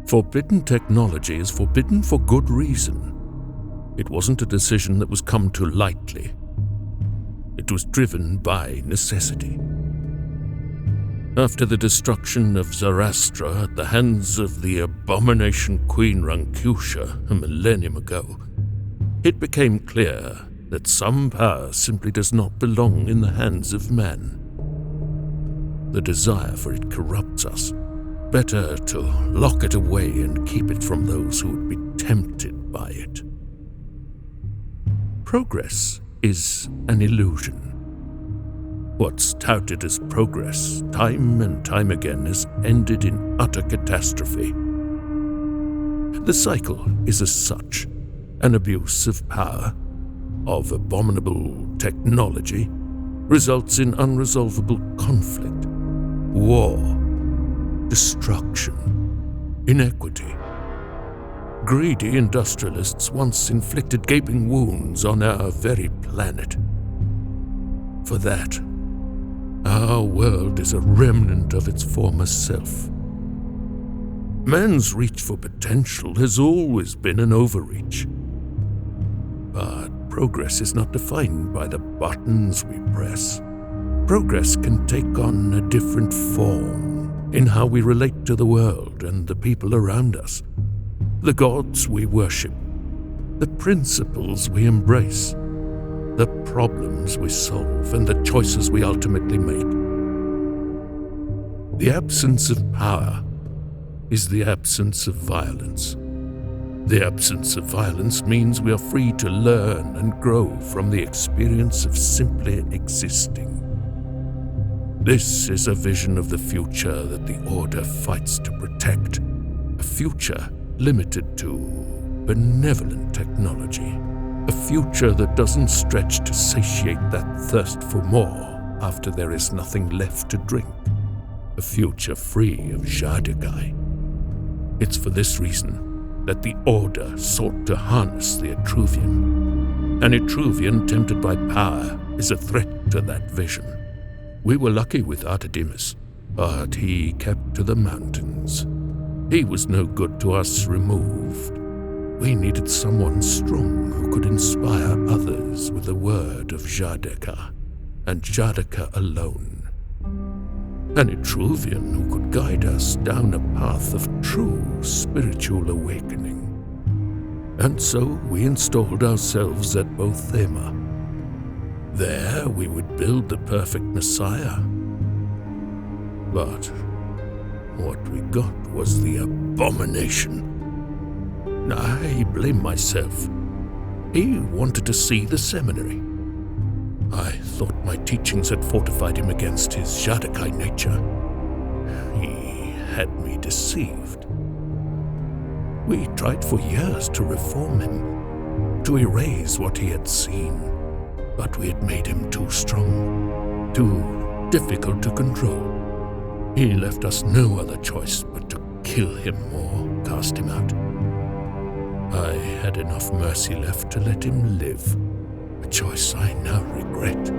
Forbidden technology is forbidden for good reason. It wasn't a decision that was come to lightly. It was driven by necessity. After the destruction of Zoroastra at the hands of the abomination Queen Rankusha a millennium ago, it became clear that some power simply does not belong in the hands of man. The desire for it corrupts us. Better to lock it away and keep it from those who would be tempted by it. Progress is an illusion. What's touted as progress, time and time again, has ended in utter catastrophe. The cycle is as such: an abuse of power, of abominable technology, results in unresolvable conflict, war, destruction, inequity. Greedy industrialists once inflicted gaping wounds on our very planet. For that, our world is a remnant of its former self. Man's reach for potential has always been an overreach. But progress is not defined by the buttons we press. Progress can take on a different form in how we relate to the world and the people around us, the gods we worship, the principles we embrace, the problems we solve, and the choices we ultimately make. The absence of power is the absence of violence. The absence of violence means we are free to learn and grow from the experience of simply existing. This is a vision of the future that the Order fights to protect, a future limited to benevolent technology, a future that doesn't stretch to satiate that thirst for more after there is nothing left to drink, a future free of Jardakai. It's for this reason that the Order sought to harness the Etruvian. An Etruvian tempted by power is a threat to that vision. We were lucky with Artedimus, but he kept to the mountains. He was no good to us removed. We needed someone strong who could inspire others with the word of Jardeka, and Jardeka alone. An Etruvian who could guide us down a path of true spiritual awakening. And so we installed ourselves at Bothema. There we would build the perfect Messiah. But what we got was the abomination. I blame myself. He wanted to see the seminary. I thought my teachings had fortified him against his Jardakai nature. He had me deceived. We tried for years to reform him, to erase what he had seen, but we had made him too strong, too difficult to control. He left us no other choice but to kill him or cast him out. I had enough mercy left to let him live, a choice I now regret.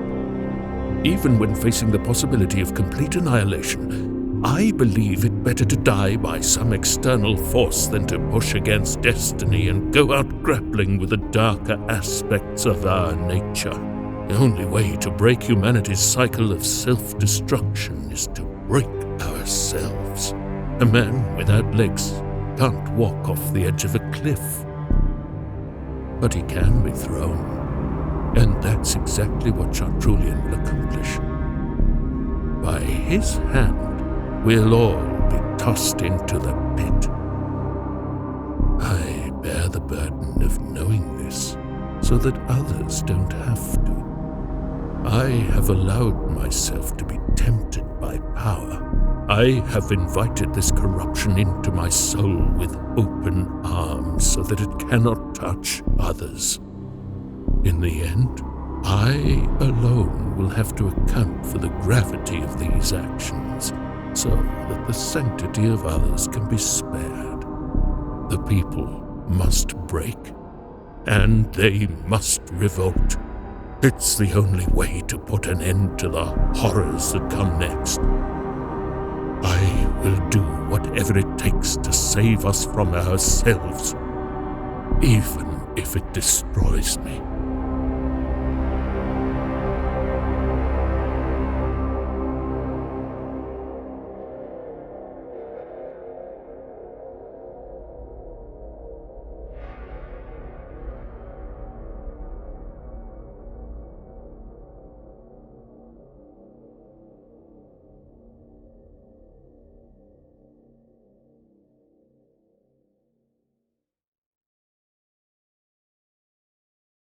Even when facing the possibility of complete annihilation, I believe it better to die by some external force than to push against destiny and go out grappling with the darker aspects of our nature. The only way to break humanity's cycle of self-destruction is to break ourselves. A man without legs can't walk off the edge of a cliff. But he can be thrown, and that's exactly what Chartrulean will accomplish. By his hand, we'll all be tossed into the pit. I bear the burden of knowing this, so that others don't have to. I have allowed myself to be tempted by power. I have invited this corruption into my soul with open arms so that it cannot touch others. In the end, I alone will have to account for the gravity of these actions, so that the sanctity of others can be spared. The people must break, and they must revolt. It's the only way to put an end to the horrors that come next. I will do whatever it takes to save us from ourselves, even if it destroys me.